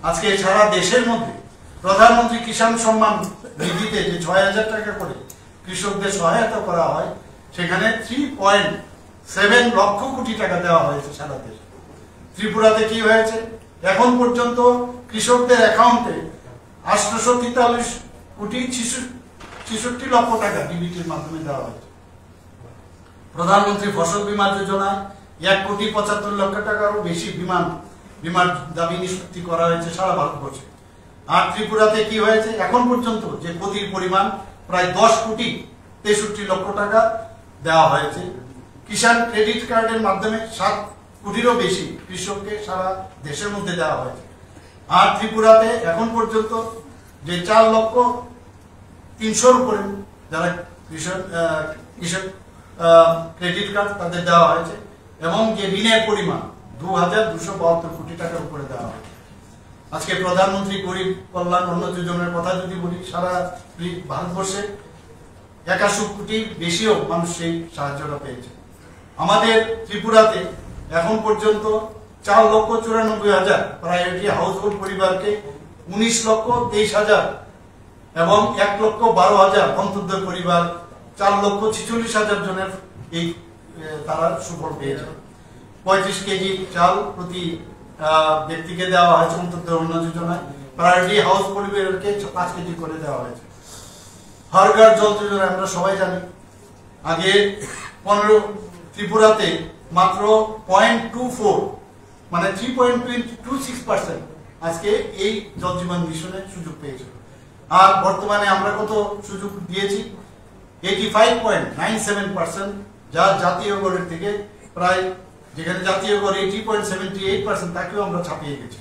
আজকে সারা দেশের মধ্যে প্রধানমন্ত্রী কিষাণ সম্মান নিধিতে যে ৬,০০০ টাকা করে কৃষকদের সহায়তা করা হয়, সেখানে 3.7 লক্ষ কোটি টাকা দেওয়া হয়েছে সারা দেশে। ত্রিপুরাতে কি হয়েছে, এখন পর্যন্ত কৃষকদের অ্যাকাউন্টে ৮৪৩ কোটি ৬৬ লক্ষ টাকা ডিবিটির মাধ্যমে দেওয়া হয়েছে। প্রধানমন্ত্রী ফসল বীমা যোজনায় ১,৭৫ লক্ষ টাকারও বেশি বীমার দাবি নিষ্পত্তি করা হয়েছে সারা ভারতবর্ষে। আর ত্রিপুরাতে কি হয়েছে, এখন পর্যন্ত যে ক্ষতির পরিমাণ প্রায় ১০,৬৩ লক্ষ টাকা দেওয়া হয়েছে। কিষাণ ক্রেডিট কার্ডের মাধ্যমে ৭ কোটিরও বেশি কৃষককে সারা দেশের মধ্যে দেওয়া হয়েছে। আর ত্রিপুরাতে এখন পর্যন্ত যে ৪,৩০,০০০ উপরে যারা কৃষক ক্রেডিট কার্ড তাদের দেওয়া হয়েছে, এবং যে ঋণের পরিমাণ ২,২৭২ কোটি টাকার উপরে দেওয়া হয়েছে। আজকে প্রধানমন্ত্রী গরিব কল্যাণ অন্ন যোজনার কথা যদি বলি, সারা ভারতবর্ষে ৮১ কোটির বেশিও মানুষ সেই সাহায্যটা পেয়েছে। আমাদের ত্রিপুরাতে এখন পর্যন্ত ৪,৯৪,০০০ প্রায়োরিটি হাউসহোল্ড পরিবারকে ১৯,২৩,০০০ এবং ১,১২,০০০ অন্তর্দয় পরিবার ৪,৪৬,০০০ জনের এই তারা সুফল পেয়েছে। ৩৫ কেজি চাল প্রতি ব্যক্তিকে দেওয়া হয়েছে অন্তর্দয় অন্ন যোজনায়। প্রায়োরিটি হাউস পরিবারকে ৫ কেজি করে দেওয়া হয়েছে। হর ঘর জল যোজনা আমরা সবাই জানি, আগে 15 ত্রিপুরাতে মাত্র 0.24 মানে 3.26% আজকে এই জল জীবন মিশনের সুযোগ পেয়েছে। আর বর্তমানে আমরা কত সুযোগ দিয়েছি, 85.97%, যা জাতীয় গড়ের থেকে প্রায়, যেখানে জাতীয় গড় 80.78%, তাকেও আমরা ছাপিয়ে গেছি।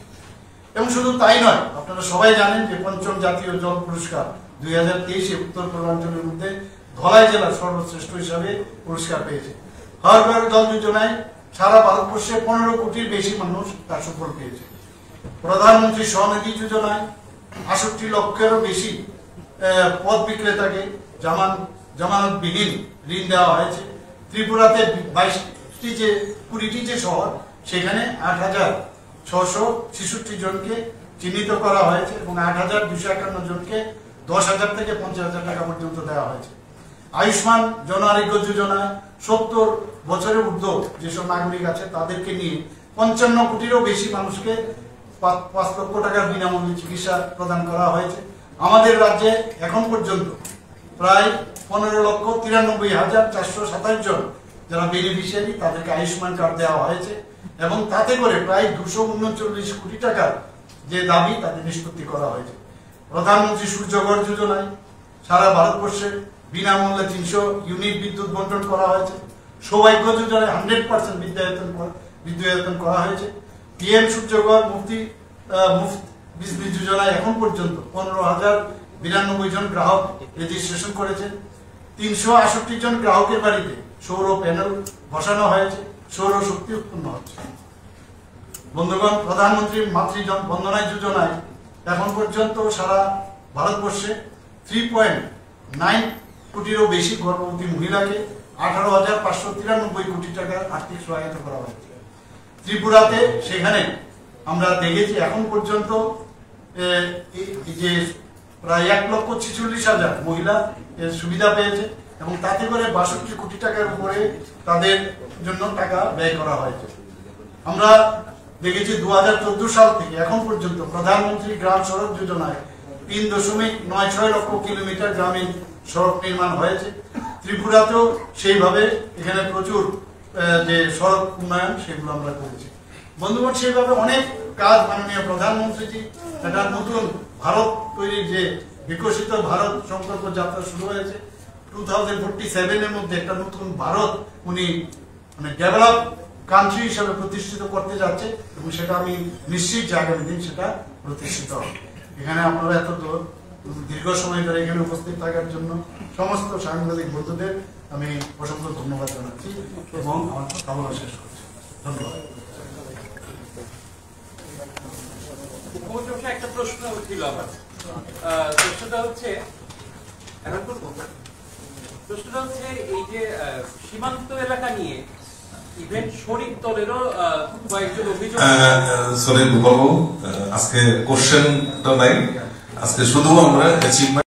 এবং শুধু তাই নয়, আপনারা সবাই জানেন যে পঞ্চম জাতীয় জল পুরস্কার 2023-এ উত্তর পূর্বাঞ্চলের মধ্যে ধলাই জেলা সর্বশ্রেষ্ঠ হিসাবে পুরস্কার পেয়েছে। হর ঘর জল যোজনায় সারা ভারতবর্ষে 15 কোটির বেশি মানুষ তার সুফল পেয়েছে। প্রধানমন্ত্রী স্বনিধি যোজনায় ৬৮ লক্ষেরও বেশি পথ বিক্রেতাকে জামানতবিহীন ঋণ দেওয়া হয়েছে। ত্রিপুরাতে 20টি যে শহর, সেখানে ৮,৬৬৬ জনকে চিহ্নিত করা হয়েছে এবং ৮,২৫১ জনকে ১০,০০০ থেকে ৫০,০০০ টাকা পর্যন্ত দেওয়া হয়েছে। আয়ুষ্মান জন আরোগ্য যোজনায় ৭০ বছরের ঊর্ধ্ব যেসব নাগরিক আছে তাদেরকে নিয়ে ৫৫ কোটিরও বেশি মানুষকে ৫ লক্ষ টাকার বিনামূল্যে চিকিৎসা প্রদান করা হয়েছে। আমাদের রাজ্যে এখন পর্যন্ত প্রায় ১৫,৯৩,৪২৭ জন যারা বেনিফিশিয়ারি, তাদেরকে আয়ুষ্মান কার্ড দেওয়া হয়েছে এবং তাতে করে প্রায় ২৩৯ কোটি টাকার যে দাবি তাদের নিষ্পত্তি করা হয়েছে। প্রধানমন্ত্রী সূর্যঘর যোজনায় সারা ভারতবর্ষে বিনামূল্যে ৩০০ ইউনিট বিদ্যুৎ বন্টন করা হয়েছে। সৌভাগ্য যোজনায় 100% বিদ্যুতায়তন করা হয়েছে। পিএম সূর্যঘর মুফত বিজলি যোজনায় এখন পর্যন্ত ১৫,০৯২ জন গ্রাহক রেজিস্ট্রেশন করেছেন। ৩৬৮ জন গ্রাহকের বাড়িতে সৌর প্যানেল বসানো হয়েছে, সৌর শক্তি উৎপন্ন হচ্ছে। বন্ধুগণ, প্রধানমন্ত্রী মাতৃ বন্দনা যোজনায় এখন পর্যন্ত সারা ভারতবর্ষে 3.9 কোটিরও বেশি গর্ভবতী মহিলাকে ১৮,৫৯৩ কোটি টাকার আর্থিক সহায়তা করা হয়েছে। ত্রিপুরাতে সেখানে আমরা দেখেছি এখন পর্যন্ত যে প্রায় ১,৪৬,০০০ মহিলা এর সুবিধা পেয়েছে এবং তাতে করে ৬২ কোটি টাকার উপরে তাদের জন্য টাকা ব্যয় করা হয়েছে। আমরা দেখেছি ২০১৪ সাল থেকে এখন পর্যন্ত প্রধানমন্ত্রী গ্রাম সড়ক যোজনায় ৩.৯৬ লক্ষ কিলোমিটার গ্রামীণ সড়ক নির্মাণ হয়েছে। ত্রিপুরাতেও সেইভাবে এখানে প্রচুর যে সড়ক উন্নয়ন সেগুলো আমরা করেছি। বন্ধুগণ, সেইভাবে অনেক কাজ মাননীয় প্রধানমন্ত্রীজি একটা নতুন ভারত তৈরির যে বিকশিত ভারত সংকল্প যাত্রা শুরু হয়েছে, 2047-এর মধ্যে একটা নতুন ভারত উনি মানে ডেভেলপ কান্ট্রি হিসাবে প্রতিষ্ঠিত করতে যাচ্ছে এবং সেটা আমি নিশ্চিত যে আগামী দিন সেটা প্রতিষ্ঠিত হবে। এখানে আপনারা এত দীর্ঘ সময় ধরে এখানে উপস্থিত থাকার জন্য সমস্ত সাংবাদিক বন্ধুদের আমি অসংখ্য ধন্যবাদ জানাচ্ছি এবং আমার কথা বলা শেষ করছি। ধন্যবাদ। একটা প্রশ্ন উঠল আমার, প্রশ্নটা হচ্ছে এই যে সীমান্ত এলাকা নিয়ে ইভেন্ট শরিক দলেরও কয়েকজন অভিযোগ। সরি গোপাল বাবু, আজকে কোশ্চেনটা নাই, আজকে শুধু আমরা অ্যাচিভমেন্ট